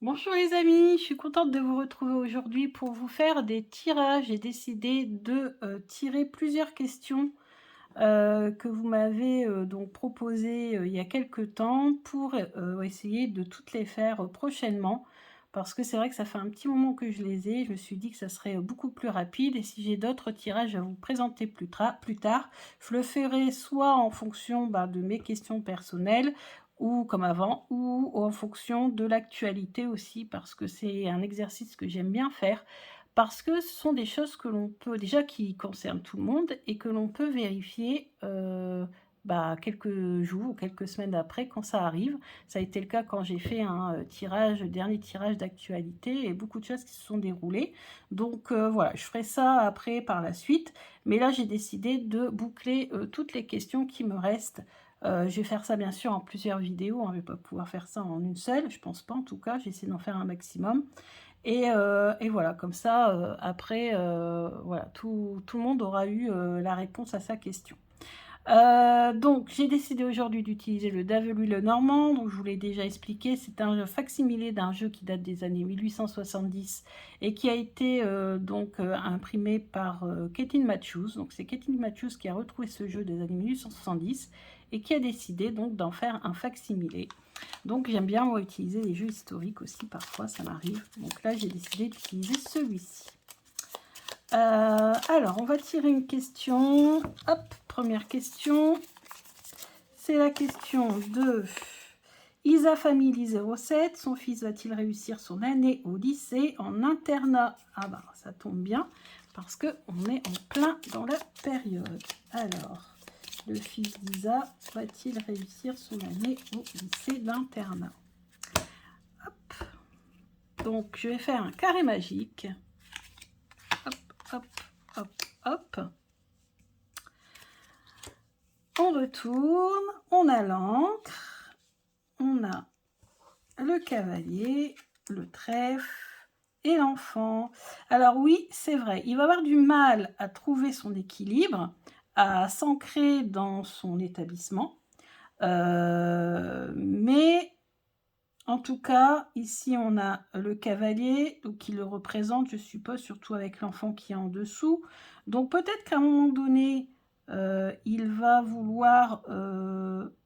Bonjour les amis, je suis contente de vous retrouver aujourd'hui pour vous faire des tirages. J'ai décidé de tirer plusieurs questions que vous m'avez donc proposées il y a quelque temps pour essayer de toutes les faire prochainement. Parce que c'est vrai que ça fait un petit moment que je les ai. Je me suis dit que ça serait beaucoup plus rapide. Et si j'ai d'autres tirages à vous présenter plus tard, je le ferai soit en fonction de mes questions personnelles, ou comme avant, ou en fonction de l'actualité aussi, parce que c'est un exercice que j'aime bien faire, parce que ce sont des choses que l'on peut déjà qui concernent tout le monde et que l'on peut vérifier, quelques jours ou quelques semaines après quand ça arrive. Ça a été le cas quand j'ai fait un, dernier tirage d'actualité et beaucoup de choses qui se sont déroulées. Donc voilà, je ferai ça après par la suite, mais là j'ai décidé de boucler, toutes les questions qui me restent. Je vais faire ça bien sûr en plusieurs vidéos, hein, je ne vais pas pouvoir faire ça en une seule, je pense pas en tout cas, j'essaie d'en faire un maximum et voilà, comme ça, après, voilà, tout le monde aura eu, la réponse à sa question. Donc j'ai décidé aujourd'hui d'utiliser le Davelu Lenormand, donc je vous l'ai déjà expliqué, c'est un facsimilé d'un jeu qui date des années 1870 et qui a été imprimé par Kathleen Matthews. Donc c'est Kathleen Matthews qui a retrouvé ce jeu des années 1870 et qui a décidé donc d'en faire un facsimilé. Donc j'aime bien moi utiliser les jeux historiques aussi, parfois ça m'arrive. Donc là j'ai décidé d'utiliser celui-ci. Alors on va tirer une question. Hop, première question. C'est la question de Isa Family 07. Son fils va-t-il réussir son année au lycée en internat? Ah bah ça tombe bien parce qu'on est en plein dans la période. Alors, le fils d'Isa va-t-il réussir son année au lycée d'internat? Donc, je vais faire un carré magique. Hop, hop, hop, hop. On retourne, on a l'encre, on a le cavalier, le trèfle et l'enfant. Alors oui, c'est vrai, il va avoir du mal à trouver son équilibre, à s'ancrer dans son établissement. Mais en tout cas, ici, on a le cavalier, donc qui le représente, je suppose, surtout avec l'enfant qui est en dessous. Donc peut-être qu'à un moment donné, il va vouloir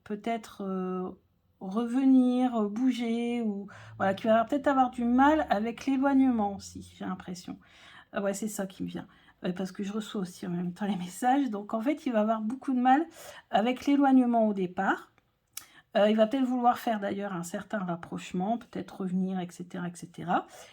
peut-être revenir, bouger, ou voilà, qu'il va peut-être avoir du mal avec l'éloignement aussi, j'ai l'impression. Ah ouais, c'est ça qui me vient. Parce que je reçois aussi en même temps les messages. Donc en fait, il va avoir beaucoup de mal avec l'éloignement au départ. Il va peut-être vouloir faire d'ailleurs un certain rapprochement, peut-être revenir, etc. etc.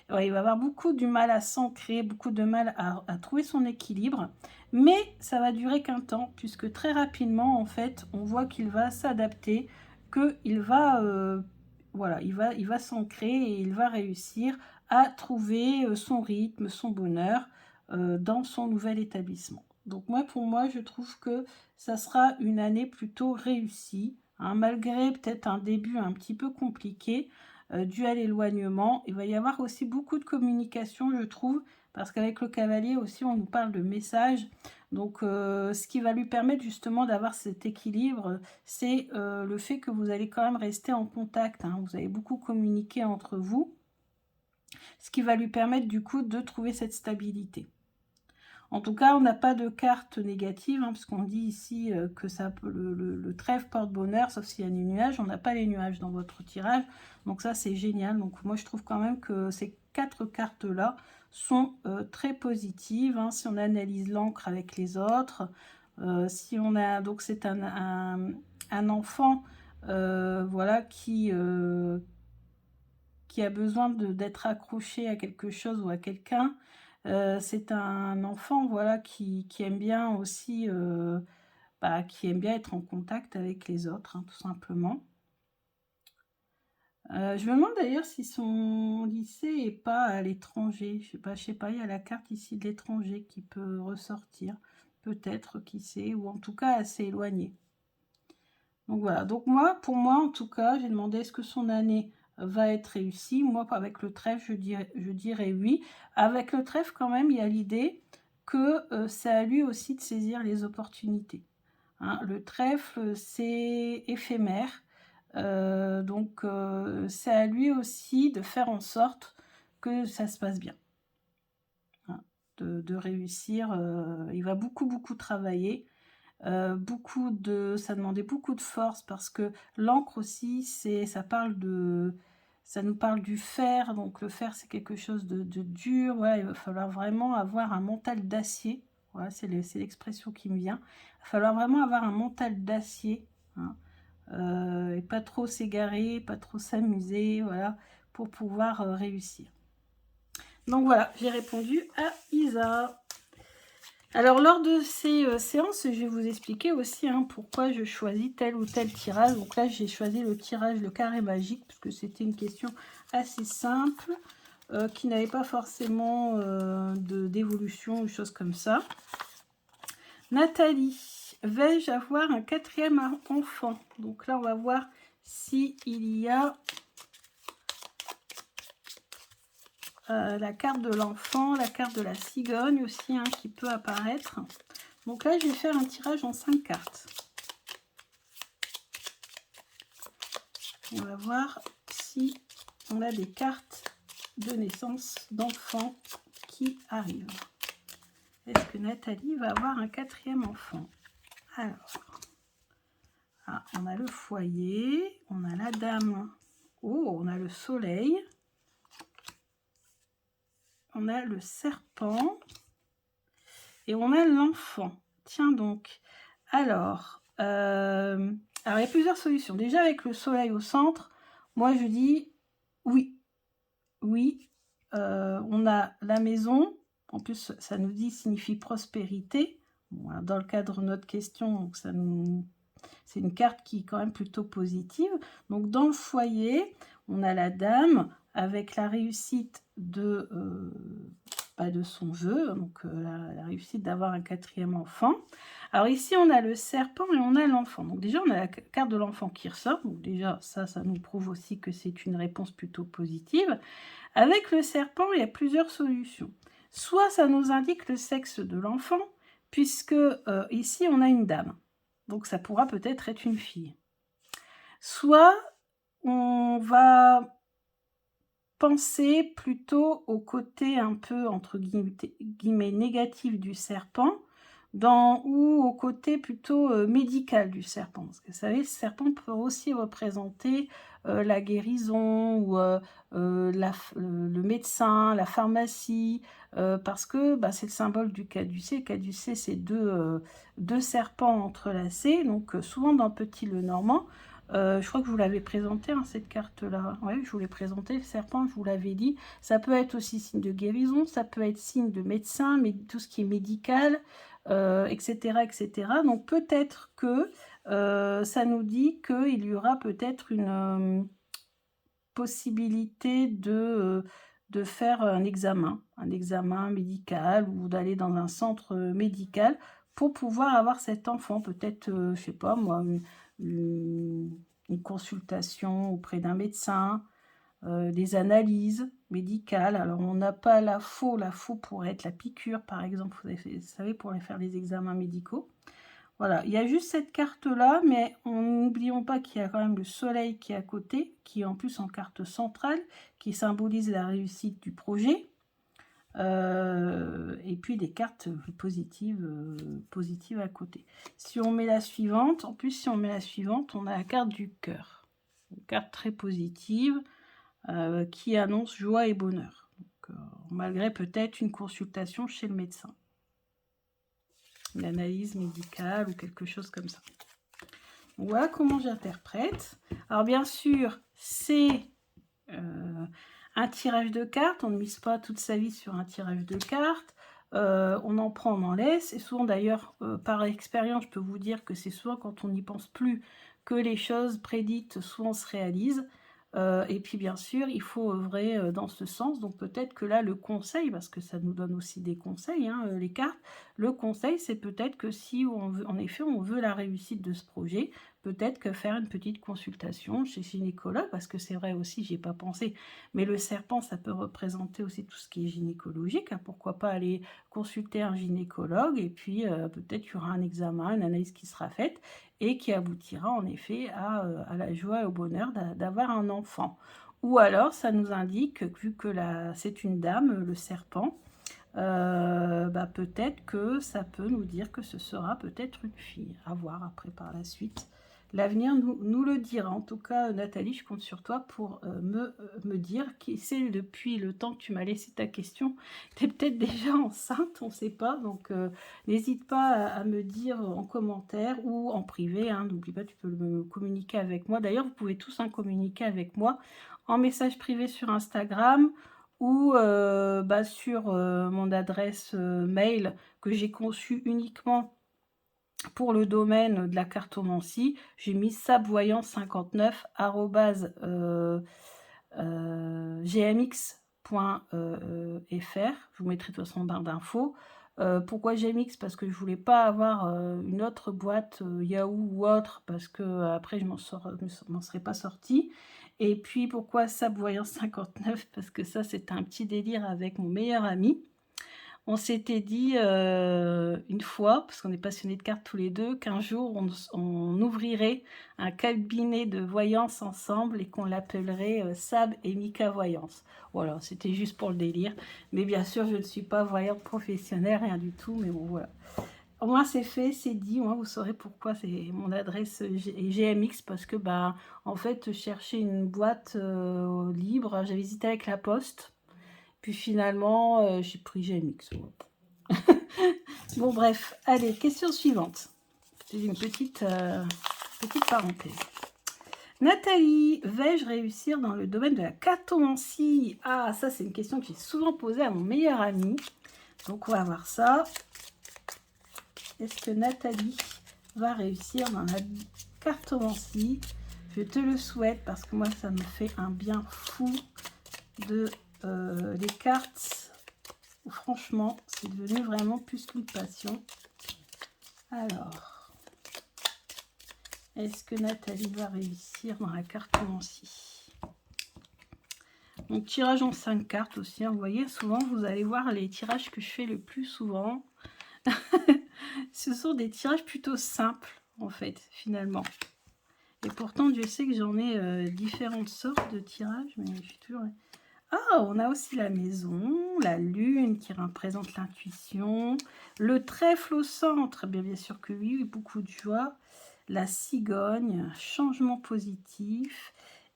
Ouais, il va avoir beaucoup du mal à s'ancrer, beaucoup de mal à trouver son équilibre, mais ça va durer qu'un temps, puisque très rapidement, en fait, on voit qu'il va s'adapter, qu'il va, voilà, il va s'ancrer et il va réussir à trouver son rythme, son bonheur dans son nouvel établissement. Donc moi, pour moi, je trouve que ça sera une année plutôt réussie. Hein, malgré peut-être un début un petit peu compliqué dû à l'éloignement, il va y avoir aussi beaucoup de communication, je trouve, parce qu'avec le cavalier aussi, on nous parle de messages. Donc, ce qui va lui permettre justement d'avoir cet équilibre, c'est le fait que vous allez quand même rester en contact. Hein, vous allez beaucoup communiquer entre vous, ce qui va lui permettre du coup de trouver cette stabilité. En tout cas, on n'a pas de carte négative, hein, puisqu'on dit ici que ça, le trèfle porte bonheur, sauf s'il y a des nuages. On n'a pas les nuages dans votre tirage, donc ça c'est génial. Donc moi je trouve quand même que ces 4 cartes-là sont très positives. Hein, si on analyse l'encre avec les autres, si on a, donc c'est un enfant voilà, qui a besoin d'être accroché à quelque chose ou à quelqu'un. C'est un enfant, voilà, qui aime bien aussi, qui aime bien être en contact avec les autres, hein, tout simplement. Je me demande d'ailleurs si son lycée est pas à l'étranger. Je sais pas, il y a la carte ici de l'étranger qui peut ressortir. Peut-être, qui sait, ou en tout cas assez éloigné. Donc voilà, donc moi, pour moi en tout cas, j'ai demandé est-ce que son année va être réussie. Moi, avec le trèfle, je dirais oui. Avec le trèfle, quand même, il y a l'idée que c'est à lui aussi de saisir les opportunités. Hein, le trèfle, c'est éphémère. Donc, c'est à lui aussi de faire en sorte que ça se passe bien. Hein, de réussir. Il va beaucoup travailler. Ça demandait beaucoup de force parce que l'encre aussi, ça nous parle du fer. Donc le fer, c'est quelque chose de dur. Voilà, il va falloir vraiment avoir un mental d'acier. Voilà, c'est l'expression qui me vient. Il va falloir vraiment avoir un mental d'acier. Hein, et pas trop s'égarer, pas trop s'amuser, voilà, pour pouvoir réussir. Donc voilà, j'ai répondu à Isa. Alors, lors de ces séances, je vais vous expliquer aussi pourquoi je choisis tel ou tel tirage. Donc là, j'ai choisi le tirage le carré magique, parce que c'était une question assez simple, qui n'avait pas forcément d'évolution ou choses comme ça. Nathalie, vais-je avoir un 4e enfant? Donc là, on va voir s'il y a la carte de l'enfant, la carte de la cigogne aussi qui peut apparaître. Donc là, je vais faire un tirage en 5 cartes. On va voir si on a des cartes de naissance d'enfants qui arrivent. Est-ce que Nathalie va avoir un 4e enfant? Alors, on a le foyer, on a la dame, on a le soleil, on a le serpent et on a l'enfant. Tiens donc, alors, il y a plusieurs solutions. Déjà, avec le soleil au centre, moi je dis oui. Oui, on a la maison. En plus, ça nous dit signifie prospérité. Bon, dans le cadre de notre question, c'est une carte qui est quand même plutôt positive. Donc, dans le foyer, on a la dame avec la réussite de son vœu, donc la réussite d'avoir un 4e enfant. Alors ici, on a le serpent et on a l'enfant. Donc déjà, on a la carte de l'enfant qui ressort. Donc déjà, ça nous prouve aussi que c'est une réponse plutôt positive. Avec le serpent, il y a plusieurs solutions. Soit ça nous indique le sexe de l'enfant, puisque ici, on a une dame. Donc ça pourra peut-être être une fille. Soit on va penser plutôt au côté un peu, entre guillemets, négatif du serpent, ou au côté plutôt médical du serpent. Parce que vous savez, le serpent peut aussi représenter la guérison, ou le médecin, la pharmacie, parce que c'est le symbole du caducée. Le caducée, c'est deux serpents entrelacés, donc souvent dans Petit Lenormand. Je crois que je vous l'avais présenté, cette carte-là. Oui, je vous l'ai présenté, le serpent, je vous l'avais dit. Ça peut être aussi signe de guérison, ça peut être signe de médecin, mais tout ce qui est médical, etc., etc. Donc peut-être que ça nous dit qu'il y aura peut-être une possibilité de faire un examen médical, ou d'aller dans un centre médical pour pouvoir avoir cet enfant. Peut-être, je sais pas moi, une consultation auprès d'un médecin, des analyses médicales. Alors, on n'a pas la faux pourrait être la piqûre, par exemple, vous savez, pour aller faire les examens médicaux. Voilà, il y a juste cette carte-là, mais n'oublions pas qu'il y a quand même le soleil qui est à côté, qui est en plus en carte centrale, qui symbolise la réussite du projet. Et puis des cartes positives à côté. Si on met la suivante, on a la carte du cœur. Une carte très positive qui annonce joie et bonheur. Donc, malgré peut-être une consultation chez le médecin. Une analyse médicale ou quelque chose comme ça. Donc, voilà comment j'interprète. Alors bien sûr, c'est un tirage de cartes. On ne mise pas toute sa vie sur un tirage de cartes. On en prend, on en laisse. Et souvent d'ailleurs, par expérience, je peux vous dire que c'est souvent quand on n'y pense plus que les choses prédites souvent se réalisent. Et puis bien sûr, il faut œuvrer dans ce sens. Donc peut-être que là, le conseil, parce que ça nous donne aussi des conseils, les cartes, le conseil, c'est peut-être que si en effet on veut la réussite de ce projet, peut-être que faire une petite consultation chez gynécologue, parce que c'est vrai aussi, j'y ai pas pensé, mais le serpent, ça peut représenter aussi tout ce qui est gynécologique, hein. Pourquoi pas aller consulter un gynécologue, et puis peut-être qu'il y aura un examen, une analyse qui sera faite, et qui aboutira en effet à la joie et au bonheur d'avoir un enfant. Ou alors, ça nous indique, vu que c'est une dame, le serpent, bah, peut-être que ça peut nous dire que ce sera peut-être une fille. À voir après par la suite. L'avenir nous le dira. En tout cas, Nathalie, je compte sur toi pour me dire qui c'est depuis le temps que tu m'as laissé ta question. Tu es peut-être déjà enceinte, on ne sait pas. Donc, n'hésite pas à me dire en commentaire ou en privé. Hein, n'oublie pas, tu peux me communiquer avec moi. D'ailleurs, vous pouvez tous communiquer avec moi en message privé sur Instagram ou bah, sur mon adresse mail que j'ai conçue uniquement pour le domaine de la cartomancie. J'ai mis sabvoyant59@gmx.fr. Je vous mettrai de toute façon en barre d'infos. Pourquoi GMX? Parce que je voulais pas avoir une autre boîte Yahoo ou autre, parce que après je m'en serais pas sortie. Et puis pourquoi Sabvoyant 59? Parce que ça c'est un petit délire avec mon meilleur ami. On s'était dit une fois, parce qu'on est passionnés de cartes tous les deux, qu'un jour on ouvrirait un cabinet de voyance ensemble et qu'on l'appellerait Sab et Mika Voyance. Voilà, c'était juste pour le délire. Mais bien sûr, je ne suis pas voyante professionnelle, rien du tout, mais bon, voilà. Au moins, c'est fait, c'est dit. Moi, vous saurez pourquoi c'est mon adresse GMX, parce que, bah, en fait, chercher une boîte libre, j'avais hésité avec la Poste. Puis finalement, j'ai pris GMX. Bon, bref. Allez, question suivante. C'est une petite parenthèse. Nathalie, vais-je réussir dans le domaine de la cartomancie? Ah, ça, c'est une question que j'ai souvent posée à mon meilleur ami. Donc, on va voir ça. Est-ce que Nathalie va réussir dans la cartomancie? Je te le souhaite parce que moi, ça me fait un bien fou de les cartes. Franchement, c'est devenu vraiment plus qu'une passion. Alors, est-ce que Nathalie va réussir dans la cartomancie? Donc, tirage en 5 cartes aussi. Hein. Vous voyez, souvent, vous allez voir les tirages que je fais le plus souvent. Ce sont des tirages plutôt simples, en fait, finalement. Et pourtant, Dieu sait que j'en ai différentes sortes de tirages, mais je suis toujours... Ah, on a aussi la maison, la lune qui représente l'intuition, le trèfle au centre, bien sûr que oui, beaucoup de joie, la cigogne, changement positif,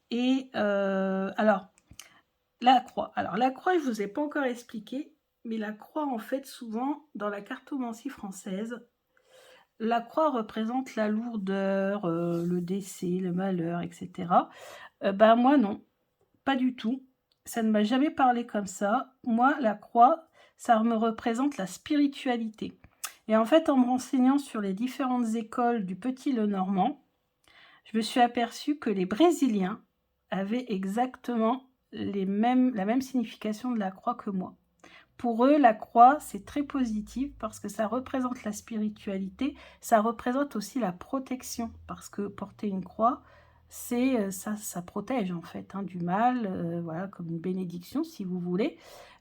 et alors, la croix. Alors, la croix, je ne vous ai pas encore expliqué, mais la croix, en fait, souvent, dans la cartomancie française, la croix représente la lourdeur, le décès, le malheur, etc. Ben moi, non, pas du tout. Ça ne m'a jamais parlé comme ça. Moi, la croix, ça me représente la spiritualité. Et en fait, en me renseignant sur les différentes écoles du Petit Lenormand, je me suis aperçue que les Brésiliens avaient exactement la même signification de la croix que moi. Pour eux, la croix, c'est très positif parce que ça représente la spiritualité, ça représente aussi la protection, parce que porter une croix, c'est ça protège en fait du mal, voilà, comme une bénédiction si vous voulez.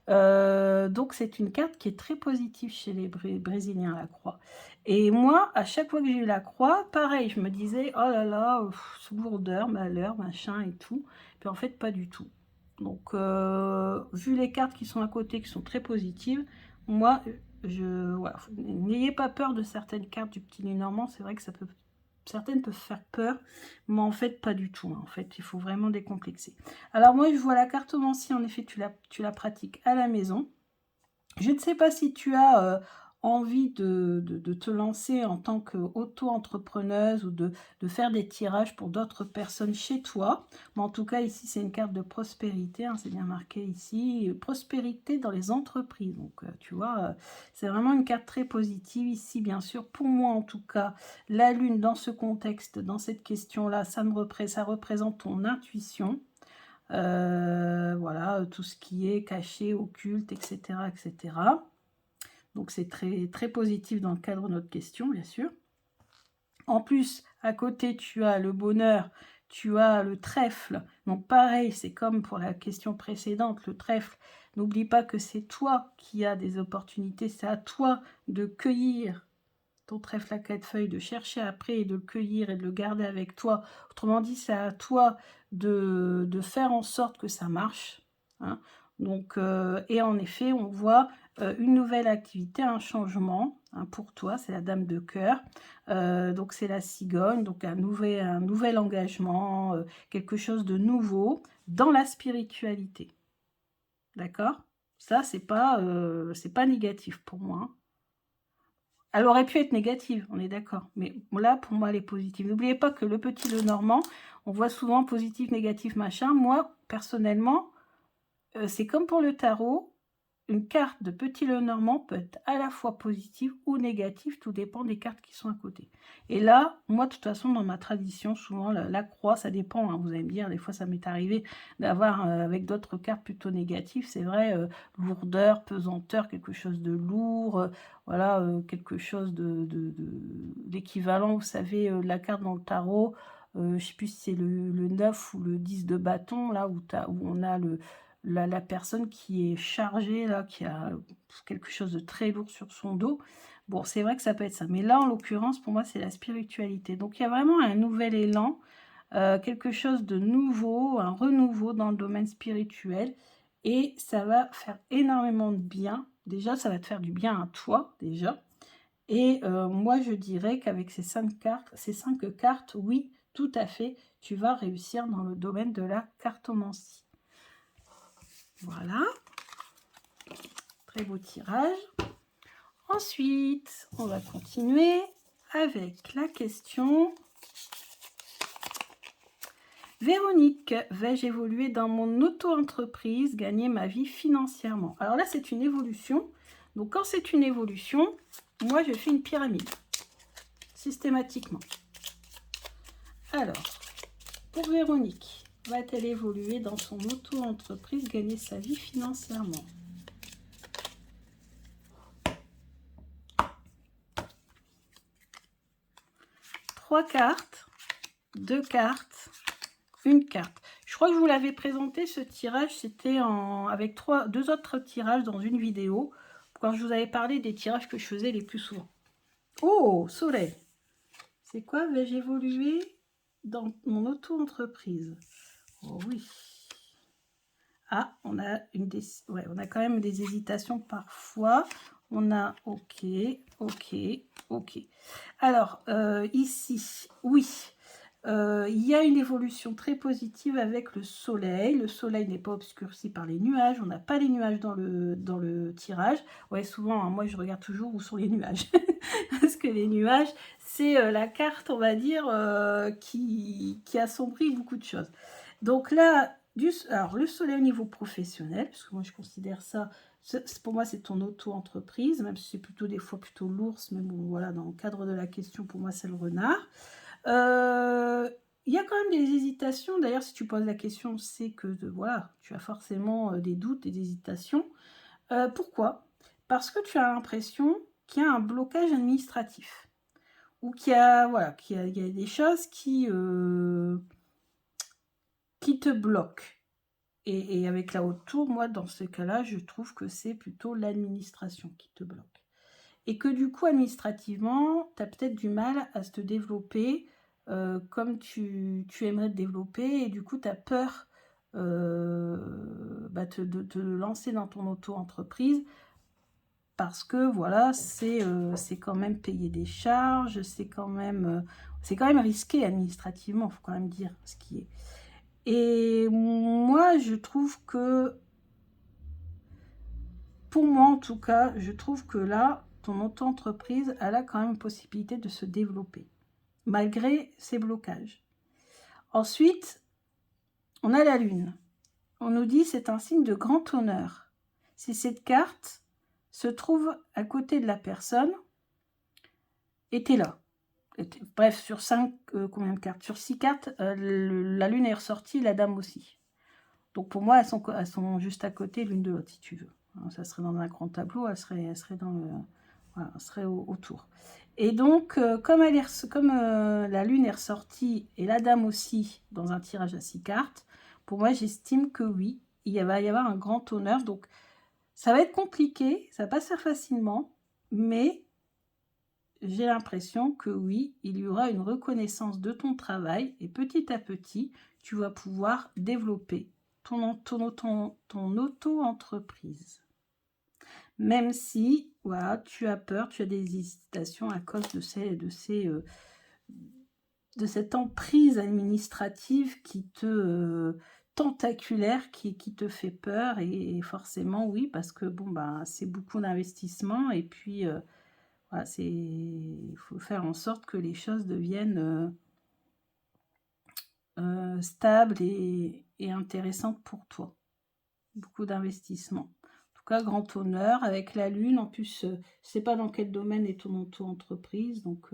Donc c'est une carte qui est très positive chez les Brésiliens, la croix. Et moi, à chaque fois que j'ai eu la croix, pareil, je me disais, oh là là, lourdeur, malheur, machin et tout. Puis en fait, pas du tout. Donc, vu les cartes qui sont à côté, qui sont très positives, moi, voilà, n'ayez pas peur de certaines cartes du Petit Lenormand. C'est vrai que certaines peuvent faire peur, mais en fait, pas du tout. Hein. En fait, il faut vraiment décomplexer. Alors, moi, je vois la cartomancie, en effet, tu la pratiques à la maison. Je ne sais pas si tu as envie de te lancer en tant qu'auto-entrepreneuse ou de faire des tirages pour d'autres personnes chez toi. Mais en tout cas, ici, c'est une carte de prospérité. Hein, c'est bien marqué ici. Prospérité dans les entreprises. Donc, tu vois, c'est vraiment une carte très positive ici, bien sûr. Pour moi, en tout cas, la lune, dans ce contexte, dans cette question-là, ça représente ton intuition. Voilà, tout ce qui est caché, occulte, etc. etc. Donc c'est très, très positif dans le cadre de notre question, bien sûr. en plus, à côté, tu as le bonheur, tu as le trèfle. Donc pareil, c'est comme pour la question précédente, le trèfle. N'oublie pas que c'est toi qui as des opportunités, c'est à toi de cueillir ton trèfle à 4 feuilles, de chercher après et de le cueillir et de le garder avec toi. Autrement dit, c'est à toi de faire en sorte que ça marche. Hein. Donc, et en effet, on voit une nouvelle activité, un changement hein, pour toi, c'est la dame de cœur. Donc c'est la cigogne, donc un nouvel engagement, quelque chose de nouveau dans la spiritualité. D'accord? Ça, c'est pas négatif pour moi. Hein. Elle aurait pu être négative, on est d'accord. Mais là, pour moi, elle est positive. N'oubliez pas que le petit Lenormand, on voit souvent positif, négatif, machin. Moi, personnellement, c'est comme pour le tarot. Une carte de petit Lenormand peut être à la fois positive ou négative. Tout dépend des cartes qui sont à côté. Et là, moi, de toute façon, dans ma tradition, souvent, la croix, ça dépend. Hein, vous allez me dire, des fois, ça m'est arrivé d'avoir, avec d'autres cartes plutôt négatives. C'est vrai, lourdeur, pesanteur, quelque chose de lourd. Voilà, quelque chose d'équivalent, vous savez, de la carte dans le tarot. Je ne sais plus si c'est le 9 ou le 10 de bâton, là, où on a la personne qui est chargée, là, qui a quelque chose de très lourd sur son dos. Bon, c'est vrai que ça peut être ça. Mais là, en l'occurrence, pour moi, c'est la spiritualité. Donc, il y a vraiment un nouvel élan, quelque chose de nouveau, un renouveau dans le domaine spirituel. Et ça va faire énormément de bien. Déjà, ça va te faire du bien à toi, déjà. Et moi, je dirais qu'avec ces 5 cartes, oui, tout à fait, tu vas réussir dans le domaine de la cartomancie. Voilà. Très beau tirage. Ensuite, on va continuer avec la question. Véronique, vais-je évoluer dans mon auto-entreprise, gagner ma vie financièrement? Alors là, c'est une évolution. Donc, quand c'est une évolution, moi, je fais une pyramide, systématiquement. Alors, pour Véronique, va-t-elle évoluer dans son auto-entreprise, gagner sa vie financièrement? Trois cartes, 2 cartes, une carte. Je crois que je vous l'avais présenté, ce tirage, c'était avec 2 autres tirages dans une vidéo, quand je vous avais parlé des tirages que je faisais les plus souvent. Oh, soleil. C'est quoi? Vais-je évoluer dans mon auto-entreprise? Oh oui. Ah, on a on a quand même des hésitations parfois. On a ok, ok, ok. Alors, ici, oui. Il y a une évolution très positive avec le soleil. Le soleil n'est pas obscurci par les nuages. On n'a pas les nuages dans le tirage. Ouais, souvent, hein, moi, je regarde toujours où sont les nuages. Parce que les nuages, c'est la carte, on va dire, qui assombrit beaucoup de choses. Donc là, alors le soleil au niveau professionnel, parce que moi, je considère ça, pour moi, c'est ton auto-entreprise, même si c'est plutôt des fois plutôt l'ours, mais bon, voilà, dans le cadre de la question, pour moi, c'est le renard. Il y a quand même des hésitations. D'ailleurs, si tu poses la question, c'est que voilà, tu as forcément des doutes, des hésitations. Pourquoi? Parce que tu as l'impression qu'il y a un blocage administratif. Ou qu'il y a, voilà, il y a des choses qui te bloquent. Et avec la haute tour, moi, dans ce cas-là, je trouve que c'est plutôt l'administration qui te bloque. Et que du coup, administrativement, tu as peut-être du mal à te développer comme tu aimerais te développer. Et du coup, tu as peur de te lancer dans ton auto-entreprise. Parce que, voilà, c'est quand même payer des charges, c'est quand même risqué administrativement, il faut quand même dire ce qui est. Et moi, je trouve que, pour moi en tout cas, je trouve que là, ton auto-entreprise, elle a quand même une possibilité de se développer, malgré ces blocages. Ensuite, on a la lune. On nous dit c'est un signe de grand honneur. Si cette carte se trouve à côté de la personne, et t'es là. Bref, sur 5, combien de cartes? Sur 6 cartes, la lune est ressortie, la dame aussi. Donc pour moi, elles sont juste à côté l'une de l'autre, si tu veux. Alors, ça serait dans un grand tableau, elle serait dans le, voilà, elle serait autour. Et donc, comme la lune est ressortie, et la dame aussi, dans un tirage à 6 cartes, pour moi, j'estime que oui, va y avoir un grand honneur. Donc, ça va être compliqué, ça va pas se faire facilement, mais j'ai l'impression que oui, il y aura une reconnaissance de ton travail, et petit à petit, tu vas pouvoir développer ton auto-entreprise. Même si, voilà, tu as peur, tu as des hésitations à cause de cette emprise administrative qui te tentaculaire, qui te fait peur, et forcément oui, parce que bon, bah, c'est beaucoup d'investissement, et puis voilà, il faut faire en sorte que les choses deviennent stables et intéressantes pour toi. Beaucoup d'investissement. En tout cas, grand honneur avec la lune. En plus, je ne sais pas dans quel domaine est ton auto-entreprise, donc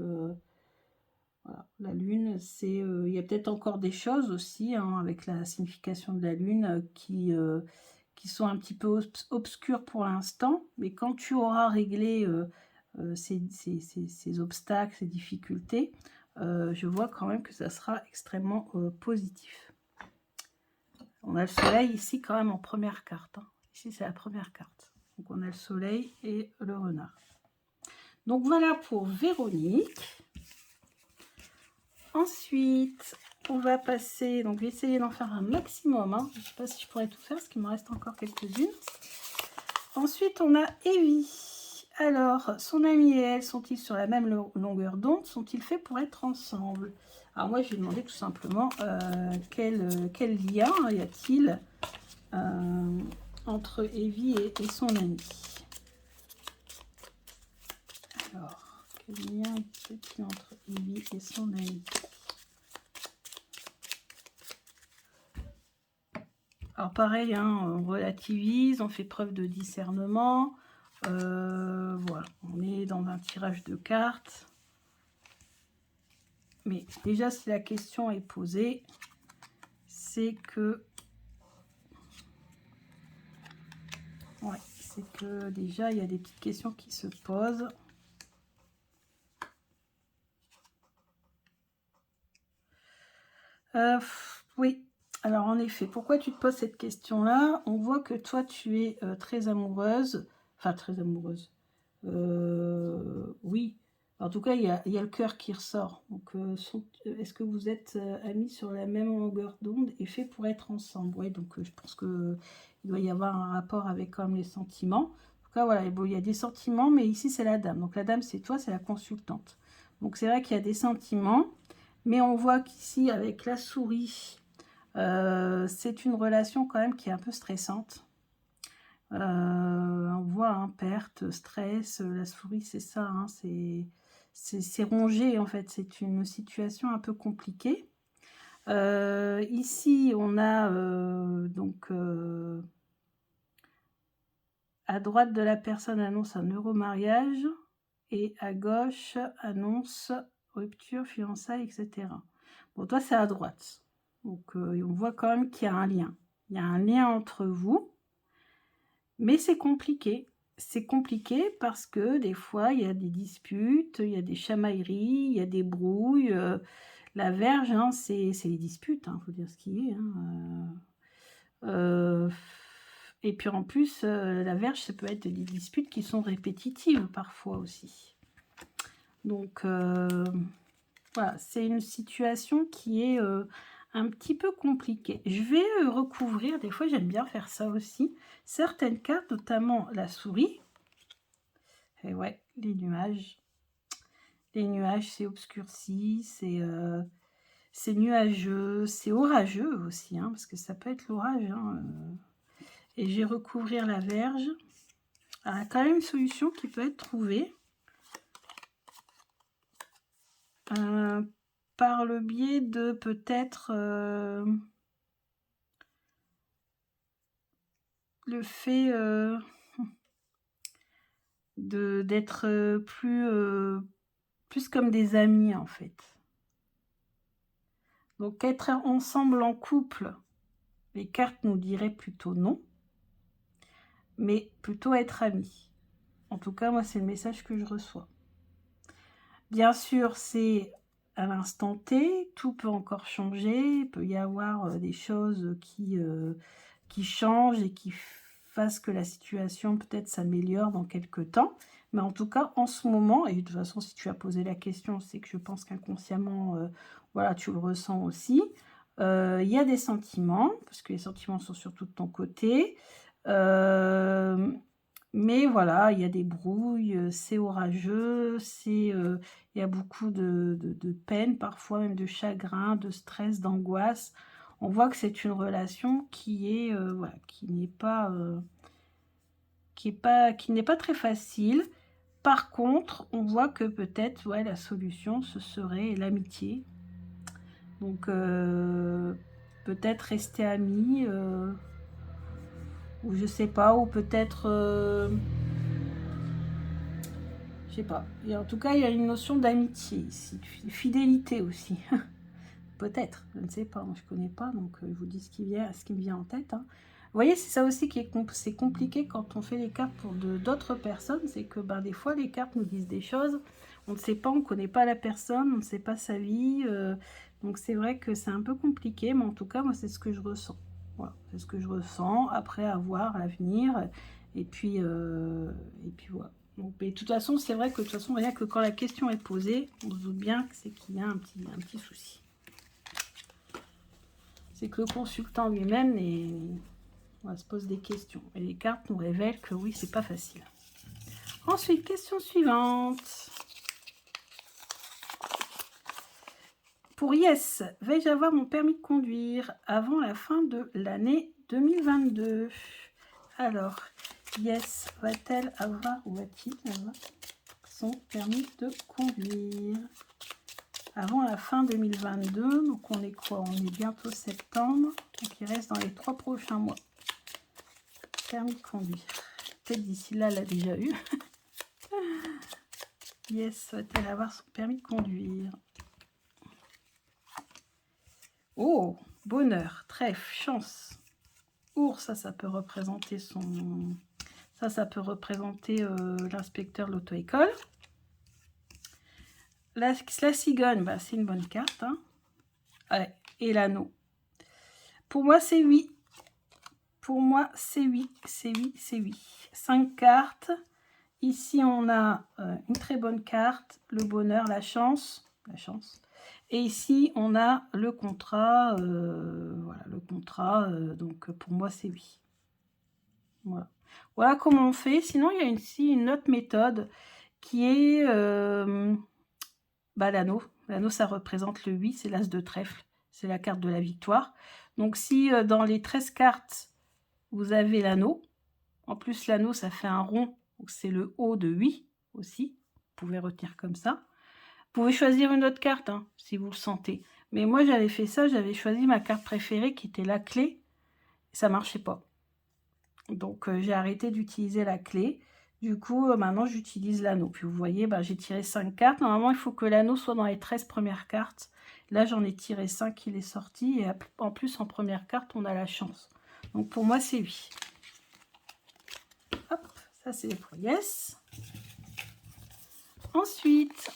voilà, la lune, il y a peut-être encore des choses aussi hein, avec la signification de la lune qui sont un petit peu obscures pour l'instant, mais quand tu auras réglé ces obstacles, ces difficultés, je vois quand même que ça sera extrêmement positif. On a le soleil ici quand même en première carte. Hein. Ici, c'est la première carte. Donc, on a le soleil et le renard. Donc, voilà pour Véronique. Ensuite, on va passer... Donc, je vais essayer d'en faire un maximum. Hein. Je ne sais pas si je pourrais tout faire, parce qu'il me reste encore quelques-unes. Ensuite, on a Evie. Alors, son ami et elle, sont-ils sur la même longueur d'onde? Sont-ils faits pour être ensemble? Alors moi, je vais demander tout simplement quel lien y a-t-il entre Evie et son ami. Alors, quel lien y a-t-il entre Evie et son ami? Alors pareil, hein, on relativise, on fait preuve de discernement. Voilà, on est dans un tirage de cartes. Mais déjà, si la question est posée, c'est que... Ouais, c'est que déjà, il y a des petites questions qui se posent. Oui, alors en effet, pourquoi tu te poses cette question-là? On voit que toi, tu es très amoureuse. Enfin, très amoureuse. Oui. En tout cas, il y a le cœur qui ressort. Donc, est-ce que vous êtes amis sur la même longueur d'onde et fait pour être ensemble? Oui, donc je pense qu'il doit y avoir un rapport avec quand même les sentiments. En tout cas, voilà, bon, il y a des sentiments, mais ici, c'est la dame. Donc, la dame, c'est toi, c'est la consultante. Donc, c'est vrai qu'il y a des sentiments, mais on voit qu'ici, avec la souris, c'est une relation quand même qui est un peu stressante. On voit hein, perte, stress, la souris c'est ça, hein, c'est rongé en fait, c'est une situation un peu compliquée. Ici on a donc à droite de la personne annonce un euro-mariage et à gauche annonce rupture, fiançailles, etc. Bon, toi c'est à droite, donc on voit quand même qu'il y a un lien. Il y a un lien entre vous. Mais c'est compliqué. C'est compliqué parce que des fois, il y a des disputes, il y a des chamailleries, il y a des brouilles. La verge, hein, c'est les disputes, il faut dire ce qui est. Hein. Et puis en plus, la verge, ça peut être des disputes qui sont répétitives parfois aussi. Donc, voilà, c'est une situation qui est un petit peu compliquée. Je vais recouvrir, des fois j'aime bien faire ça aussi, certaines cartes, notamment la souris. Et ouais, les nuages. Les nuages, c'est obscurci, c'est nuageux, c'est orageux aussi, hein, parce que ça peut être l'orage. Hein, Et je vais recouvrir la verge. Alors, il y a quand même une solution qui peut être trouvée. Par le biais de peut-être le fait d'être plus comme des amis en fait. Donc être ensemble en couple, les cartes nous diraient plutôt non, mais plutôt être amis. En tout cas, moi c'est le message que je reçois. Bien sûr, c'est à l'instant T, tout peut encore changer, il peut y avoir des choses qui changent et qui fassent que la situation peut-être s'améliore dans quelques temps. Mais en tout cas, en ce moment, et de toute façon, si tu as posé la question, c'est que je pense qu'inconsciemment, voilà, tu le ressens aussi. Il y a des sentiments, parce que les sentiments sont surtout de ton côté. Mais voilà, il y a des brouilles, c'est orageux, il y a beaucoup de peine, parfois même de chagrin, de stress, d'angoisse. On voit que c'est une relation qui est, voilà, qui n'est pas très facile. Par contre, on voit que peut-être, ouais, la solution, ce serait l'amitié. Donc, peut-être rester amis, ou je sais pas, ou peut-être, je sais pas. Et en tout cas, il y a une notion d'amitié ici, de fidélité aussi. Peut-être, je ne sais pas, moi je connais pas, donc je vous dis ce qui me vient en tête. Hein. Vous voyez, c'est ça aussi qui est c'est compliqué quand on fait les cartes pour d'autres personnes, c'est que ben, des fois les cartes nous disent des choses, on ne sait pas, on ne connaît pas la personne, on ne sait pas sa vie, donc c'est vrai que c'est un peu compliqué, mais en tout cas, moi c'est ce que je ressens. Voilà, c'est ce que je ressens après avoir à l'avenir, et puis voilà. Donc, mais de toute façon, c'est vrai que de toute façon, rien que quand la question est posée, on se doute bien que c'est qu'il y a un petit souci. C'est que le consultant lui-même se pose des questions. Et les cartes nous révèlent que oui, c'est pas facile. Ensuite, question suivante. Pour Yes, vais-je avoir mon permis de conduire avant la fin de l'année 2022? Alors, Yes, va-t-elle avoir ou va-t-il avoir son permis de conduire avant la fin 2022? Donc on est quoi? On est bientôt septembre. Donc il reste dans les 3 prochains mois. Permis de conduire. Peut-être d'ici là, elle a déjà eu. Yes, va-t-elle avoir son permis de conduire? Oh, bonheur, trèfle, chance. Ours, ça peut représenter son... Ça peut représenter l'inspecteur de l'auto-école. La cigogne, bah, c'est une bonne carte. Hein. Ouais. Et l'anneau. Pour moi, c'est oui. Pour moi, c'est oui. C'est oui, c'est oui. 5 cartes. Ici, on a une très bonne carte. Le bonheur, la chance. La chance. Et ici, on a le contrat. Voilà, le contrat. Donc, pour moi, c'est oui. Voilà. Voilà comment on fait. Sinon, il y a ici une autre méthode qui est l'anneau. L'anneau, ça représente le 8, c'est l'as de trèfle. C'est la carte de la victoire. Donc, si dans les 13 cartes, vous avez l'anneau, en plus, l'anneau, ça fait un rond. Donc, c'est le haut de 8 aussi. Vous pouvez retenir comme ça. Vous pouvez choisir une autre carte, hein, si vous le sentez. Mais moi, j'avais fait ça. J'avais choisi ma carte préférée, qui était la clé. Ça ne marchait pas. Donc, j'ai arrêté d'utiliser la clé. Du coup, maintenant, j'utilise l'anneau. Puis, vous voyez, j'ai tiré 5 cartes. Normalement, il faut que l'anneau soit dans les 13 premières cartes. Là, j'en ai tiré 5, il est sorti. Et en plus, en première carte, on a la chance. Donc, pour moi, c'est 8. Hop, ça, c'est pour Yes. Ensuite,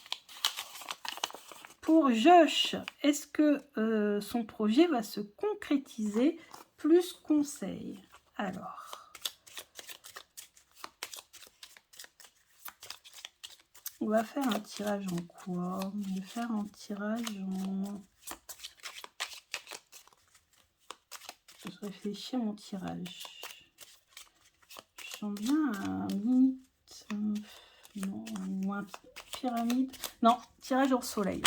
pour Josh, est-ce que son projet va se concrétiser? Plus conseil. Alors, on va faire un tirage en quoi? On va faire un tirage en... Je réfléchis à mon tirage. Je sens bien un mini... Non, ou un pyramide. Non, tirage en soleil.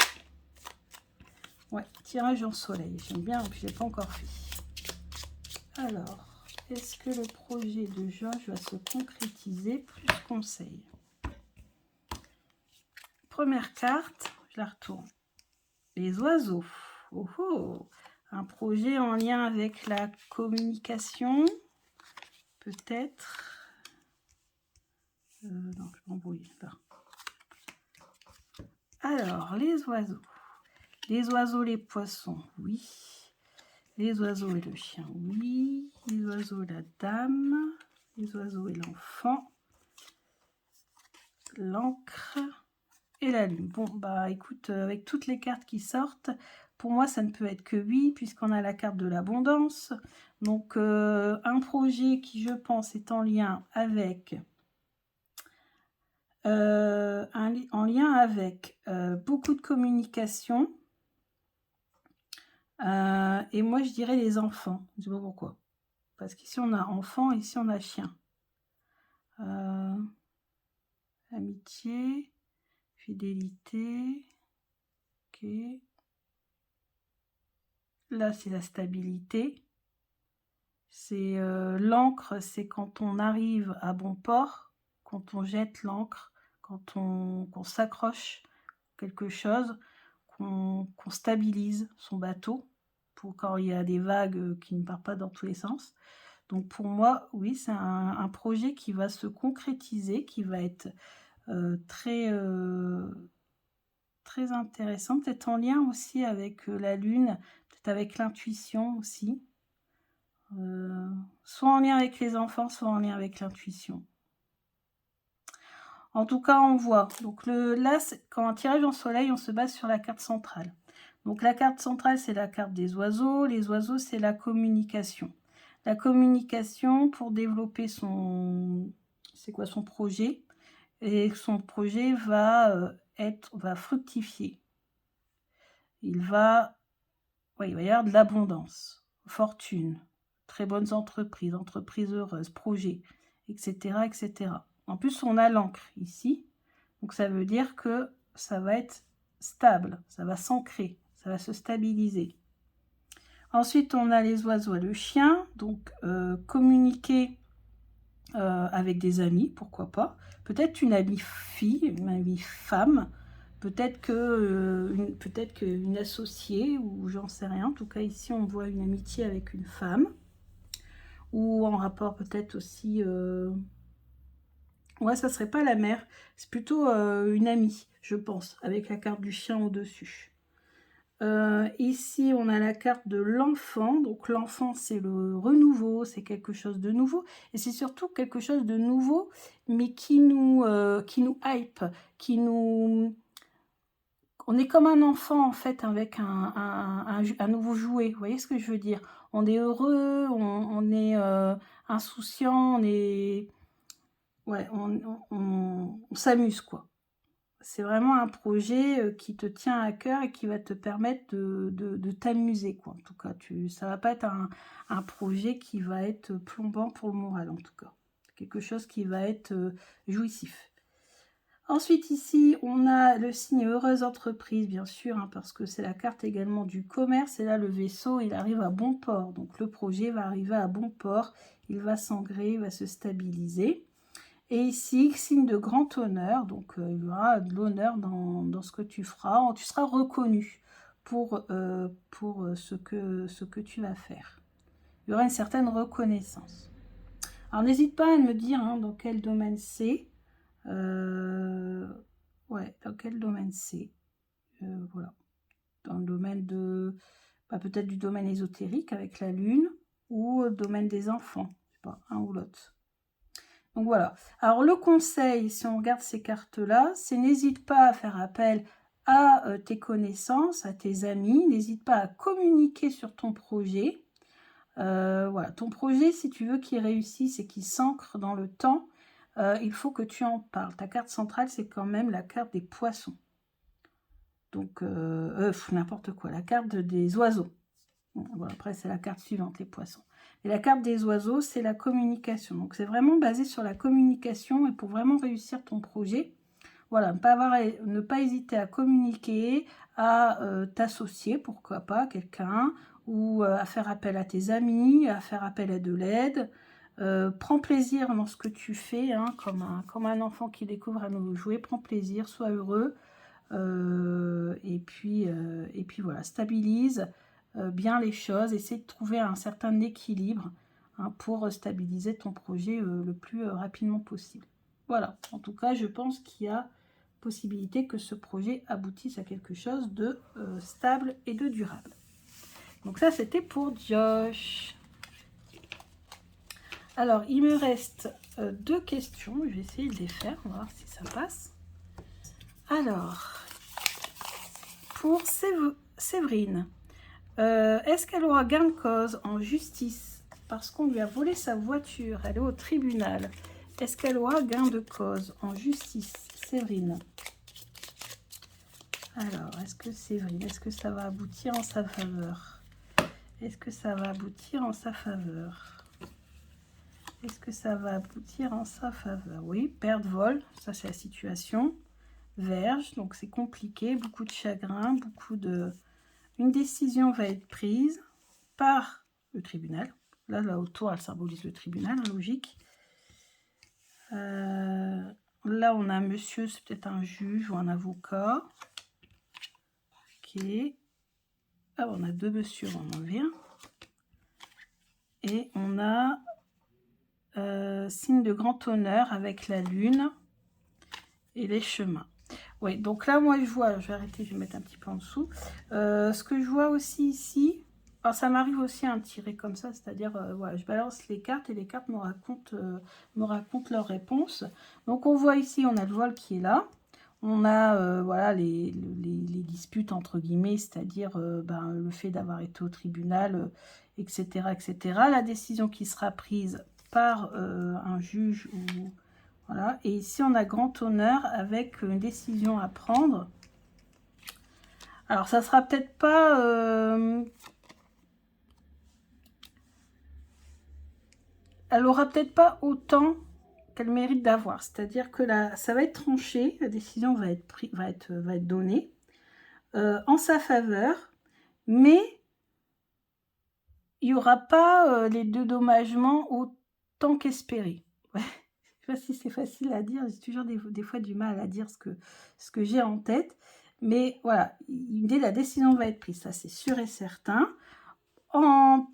Ouais, tirage en soleil. J'aime bien, je ne l'ai pas encore fait. Alors, est-ce que le projet de Josh va se concrétiser? Plus conseil. Première carte, je la retourne. Les oiseaux. Oh oh, un projet en lien avec la communication. Peut-être. Non, je m'embrouille. Alors, les oiseaux. Les oiseaux, les poissons, oui. Les oiseaux et le chien, oui. Les oiseaux et la dame. Les oiseaux et l'enfant. L'encre. et la lune. Bon, bah écoute, avec toutes les cartes qui sortent, pour moi, ça ne peut être que oui, puisqu'on a la carte de l'abondance. Donc, un projet qui, je pense, est en lien avec... en lien avec beaucoup de communication. Et moi, je dirais les enfants. Je ne sais pas pourquoi. Parce qu'ici, on a enfant, ici, on a chien. Amitié, fidélité. Ok. Là, c'est la stabilité. C'est l'ancre, c'est quand on arrive à bon port, quand on jette l'ancre, quand on s'accroche quelque chose, qu'on stabilise son bateau pour quand il y a des vagues qui ne partent pas dans tous les sens. Donc pour moi, oui, c'est un projet qui va se concrétiser, qui va être très, très intéressant, peut-être en lien aussi avec la lune, peut-être avec l'intuition aussi. Soit en lien avec les enfants, soit en lien avec l'intuition. En tout cas, on voit. Donc là, quand un tirage en soleil, on se base sur la carte centrale. Donc la carte centrale, c'est la carte des oiseaux. Les oiseaux, c'est la communication. La communication pour développer son... C'est quoi son projet? Et son projet va fructifier. Il va y avoir de l'abondance, fortune, très bonnes entreprises, entreprises heureuses, projets, etc., etc. En plus, on a l'encre ici. Donc, ça veut dire que ça va être stable, ça va s'ancrer, ça va se stabiliser. Ensuite, on a les oiseaux et le chien. Donc, communiquer avec des amis, pourquoi pas. Peut-être une amie fille, une amie femme. Peut-être qu'une associée, ou j'en sais rien. En tout cas, ici, on voit une amitié avec une femme. Ou en rapport peut-être aussi... Ouais, ça serait pas la mère. C'est plutôt une amie, je pense, avec la carte du chien au-dessus. Ici, on a la carte de l'enfant. Donc, l'enfant, c'est le renouveau, c'est quelque chose de nouveau. Et c'est surtout quelque chose de nouveau, mais qui nous hype, qui nous... On est comme un enfant, en fait, avec un nouveau jouet. Vous voyez ce que je veux dire? On est heureux, on est insouciant, on est... Ouais, on s'amuse, quoi. C'est vraiment un projet qui te tient à cœur et qui va te permettre de t'amuser, quoi. En tout cas, ça va pas être un projet qui va être plombant pour le moral, en tout cas. Quelque chose qui va être jouissif. Ensuite, ici, on a le signe heureuse entreprise, bien sûr, hein, parce que c'est la carte également du commerce. Et là, le vaisseau, il arrive à bon port. Donc, le projet va arriver à bon port. Il va s'ancrer, il va se stabiliser. Et ici, signe de grand honneur. Donc, il y aura de l'honneur dans ce que tu feras. Tu seras reconnu pour ce que tu vas faire. Il y aura une certaine reconnaissance. Alors, n'hésite pas à me dire hein, dans quel domaine c'est. Ouais, dans quel domaine c'est voilà. Dans le domaine de... peut-être du domaine ésotérique avec la lune ou domaine des enfants. Je sais pas, un ou l'autre. Donc voilà. Alors le conseil, si on regarde ces cartes-là, c'est n'hésite pas à faire appel à tes connaissances, à tes amis. N'hésite pas à communiquer sur ton projet. Voilà, ton projet, si tu veux qu'il réussisse et qu'il s'ancre dans le temps, il faut que tu en parles. Ta carte centrale, c'est quand même la carte des poissons. Donc, n'importe quoi, la carte des oiseaux. Bon, après, c'est la carte suivante, les poissons. Et la carte des oiseaux, c'est la communication. Donc, c'est vraiment basé sur la communication. Et pour vraiment réussir ton projet, voilà, ne pas hésiter à communiquer, à t'associer, pourquoi pas, quelqu'un, ou à faire appel à tes amis, à faire appel à de l'aide. Prends plaisir dans ce que tu fais, hein, comme un enfant qui découvre un nouveau jouet. Prends plaisir, sois heureux. Et puis voilà, stabilise bien les choses. Essaie de trouver un certain équilibre hein, pour stabiliser ton projet le plus rapidement possible. Voilà, en tout cas, je pense qu'il y a possibilité que ce projet aboutisse à quelque chose de stable et de durable. Donc ça, c'était pour Josh. Alors, il me reste deux questions. Je vais essayer de les faire. On va voir si ça passe. Alors, pour Séverine, est-ce qu'elle aura gain de cause en justice parce qu'on lui a volé sa voiture? Elle est au tribunal. Est-ce qu'elle aura gain de cause en justice, Séverine? Alors, est-ce que Séverine, est-ce que ça va aboutir en sa faveur? Est-ce que ça va aboutir en sa faveur? Est-ce que ça va aboutir en sa faveur? Oui, perte, vol, ça c'est la situation. Vierge, donc c'est compliqué, beaucoup de chagrin, beaucoup de... Une décision va être prise par le tribunal. Là autour, elle symbolise le tribunal, hein, logique. Là, on a un monsieur, c'est peut-être un juge ou un avocat. Ok. Ah, on a deux monsieur, on en vient. Et on a signe de grand honneur avec la lune et les chemins. Oui, donc là, moi, je vois, je vais arrêter, je vais mettre un petit peu en dessous. Ce que je vois aussi ici, alors ça m'arrive aussi à tirer comme ça, c'est-à-dire, voilà, je balance les cartes et les cartes me racontent leurs réponses. Donc, on voit ici, on a le vol qui est là. On a voilà, les disputes, entre guillemets, c'est-à-dire ben, le fait d'avoir été au tribunal, etc., etc. La décision qui sera prise par un juge ou... Voilà, et ici on a grand honneur avec une décision à prendre. Alors ça sera peut-être pas... elle aura peut-être pas autant qu'elle mérite d'avoir. C'est-à-dire que là, ça va être tranché, la décision va être donnée en sa faveur, mais il n'y aura pas les dédommagements autant qu'espéré. Ouais. Je ne sais pas si c'est facile à dire, j'ai toujours des fois du mal à dire ce que j'ai en tête. Mais voilà, la décision va être prise, ça c'est sûr et certain. En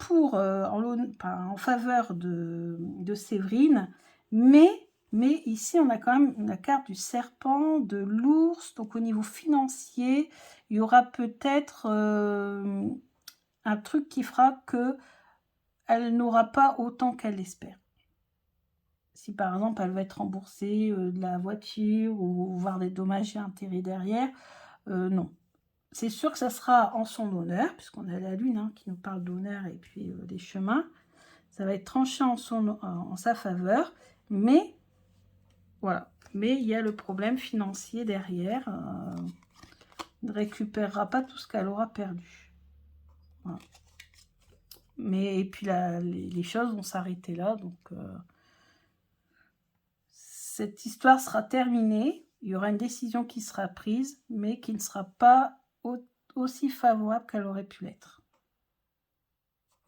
faveur de Séverine, mais ici on a quand même la carte du serpent, de l'ours, donc au niveau financier, il y aura peut-être un truc qui fera que elle n'aura pas autant qu'elle l'espère. Si par exemple elle va être remboursée de la voiture ou voir des dommages et intérêts derrière, non. C'est sûr que ça sera en son honneur, puisqu'on a la lune hein, qui nous parle d'honneur et puis des chemins. Ça va être tranché en sa faveur, mais voilà. Mais il y a le problème financier derrière. Ne récupérera pas tout ce qu'elle aura perdu. Voilà. Mais et puis les choses vont s'arrêter là, donc cette histoire sera terminée. Il y aura une décision qui sera prise, mais qui ne sera pas aussi favorable qu'elle aurait pu l'être.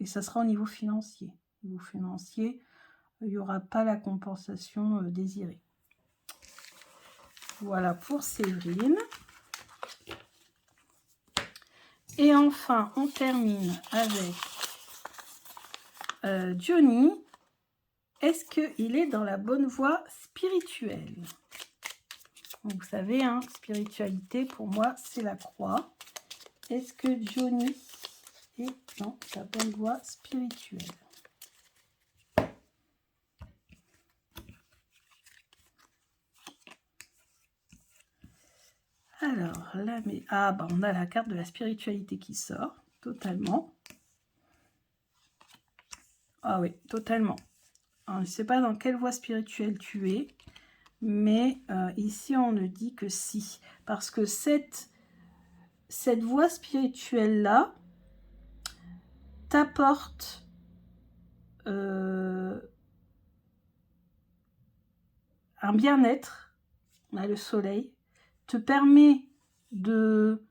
Et ça sera au niveau financier. Au niveau financier, il n'y aura pas la compensation désirée. Voilà pour Séverine. Et enfin, on termine avec Johnny. Est-ce qu'il est dans la bonne voie spirituelle? Donc, vous savez, hein, spiritualité, pour moi, c'est la croix. Est-ce que Johnny est dans la bonne voie spirituelle? Alors, là, mais... Ah, bah, on a la carte de la spiritualité qui sort, totalement. Ah oui, totalement. Alors, je ne sais pas dans quelle voie spirituelle tu es, mais ici, on ne dit que si. Parce que cette voie spirituelle-là t'apporte un bien-être, on a le soleil, te permet de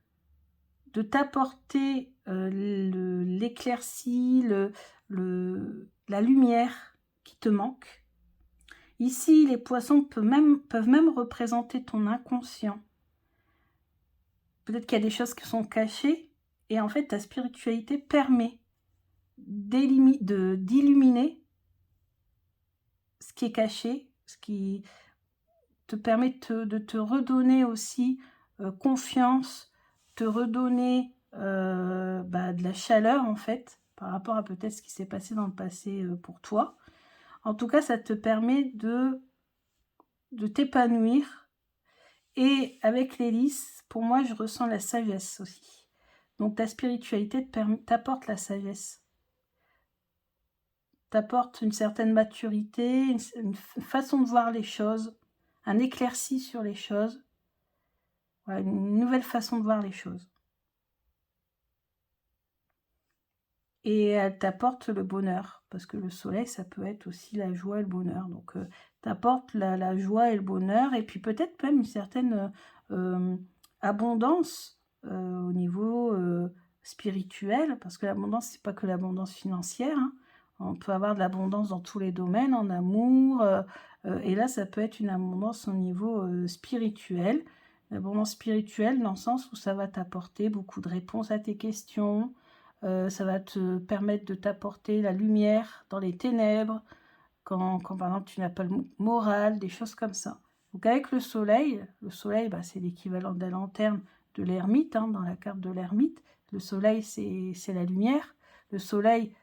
t'apporter l'éclaircie, la lumière qui te manque. Ici, les poissons peuvent même représenter ton inconscient. Peut-être qu'il y a des choses qui sont cachées, et en fait, ta spiritualité permet d'illuminer ce qui est caché, ce qui te permet de te redonner aussi confiance, te redonner de la chaleur en fait, par rapport à peut-être ce qui s'est passé dans le passé pour toi. En tout cas, ça te permet de t'épanouir Et avec l'hélice, pour moi, je ressens la sagesse aussi. Donc ta spiritualité t'apporte la sagesse. T'apporte une certaine maturité, une façon de voir les choses, un éclairci sur les choses. Voilà, une nouvelle façon de voir les choses. Et elle t'apporte le bonheur, parce que le soleil, ça peut être aussi la joie et le bonheur. Donc, t'apporte la joie et le bonheur, et puis peut-être même une certaine abondance au niveau spirituel, parce que l'abondance, c'est pas que l'abondance financière, hein. On peut avoir de l'abondance dans tous les domaines, en amour, et là, ça peut être une abondance au niveau spirituel. L'abondance spirituelle dans le sens où ça va t'apporter beaucoup de réponses à tes questions, ça va te permettre de t'apporter la lumière dans les ténèbres, quand par exemple tu n'as pas le moral, des choses comme ça. Donc avec le soleil, bah, c'est l'équivalent de la lanterne de l'ermite, hein, dans la carte de l'ermite. Le soleil, c'est la lumière. Le soleil,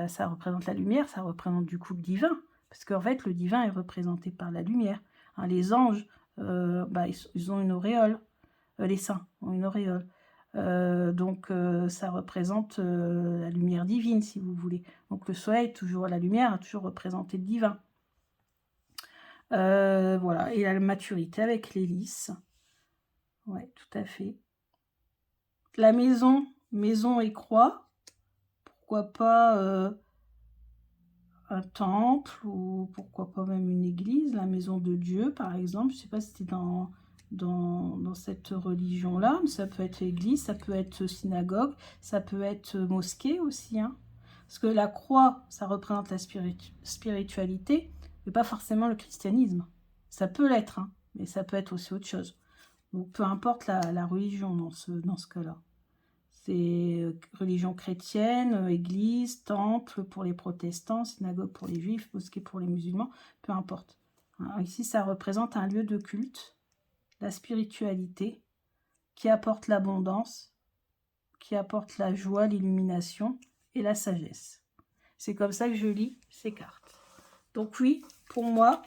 ça représente la lumière, ça représente du coup le divin, parce qu'en fait le divin est représenté par la lumière. Hein, les anges, bah, ils ont une auréole, les saints ont une auréole. Donc ça représente la lumière divine, si vous voulez. Donc le soleil, toujours la lumière, a toujours représenté le divin. Voilà, et la maturité avec l'hélice. Ouais, tout à fait. La maison et croix. Pourquoi pas un temple, ou pourquoi pas même une église, la maison de Dieu, par exemple. Je ne sais pas si c'était dans cette religion-là, mais ça peut être église, ça peut être synagogue, ça peut être mosquée aussi, hein. Parce que la croix, ça représente la spiritualité, mais pas forcément le christianisme. Ça peut l'être, hein, mais ça peut être aussi autre chose. Donc peu importe la religion dans ce cas-là. C'est religion chrétienne, église, temple pour les protestants, synagogue pour les juifs, mosquée pour les musulmans, peu importe. Alors ici, ça représente un lieu de culte, la spiritualité, qui apporte l'abondance, qui apporte la joie, l'illumination et la sagesse. C'est comme ça que je lis ces cartes. Donc oui, pour moi,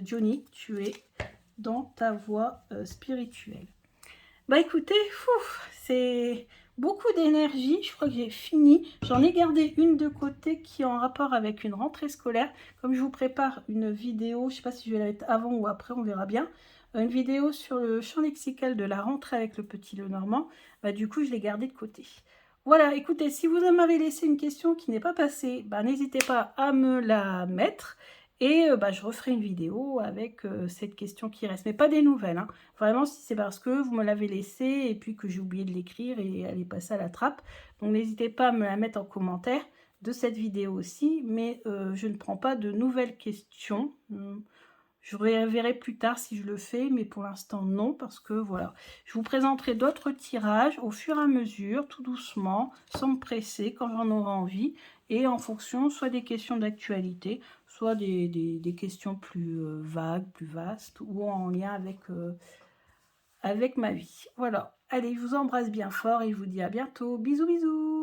Johnny, tu es dans ta voie spirituelle. Bah écoutez, c'est beaucoup d'énergie, je crois que j'ai fini. J'en ai gardé une de côté qui est en rapport avec une rentrée scolaire. Comme je vous prépare une vidéo, je ne sais pas si je vais la mettre avant ou après, on verra bien. Une vidéo sur le champ lexical de la rentrée avec le petit Lenormand. Bah, du coup, je l'ai gardé de côté. Voilà, écoutez, si vous m'avez laissé une question qui n'est pas passée, bah, n'hésitez pas à me la mettre. Et bah, je referai une vidéo avec cette question qui reste, mais pas des nouvelles, hein. Vraiment, si c'est parce que vous me l'avez laissé et puis que j'ai oublié de l'écrire et elle est passée à la trappe. Donc n'hésitez pas à me la mettre en commentaire de cette vidéo aussi, mais je ne prends pas de nouvelles questions. Je verrai plus tard si je le fais, mais pour l'instant non, parce que voilà. Je vous présenterai d'autres tirages au fur et à mesure, tout doucement, sans me presser, quand j'en aurai envie, et en fonction soit des questions d'actualité, soit des questions plus vagues, plus vastes, ou en lien avec ma vie. Voilà. Allez, je vous embrasse bien fort et je vous dis à bientôt. Bisous, bisous!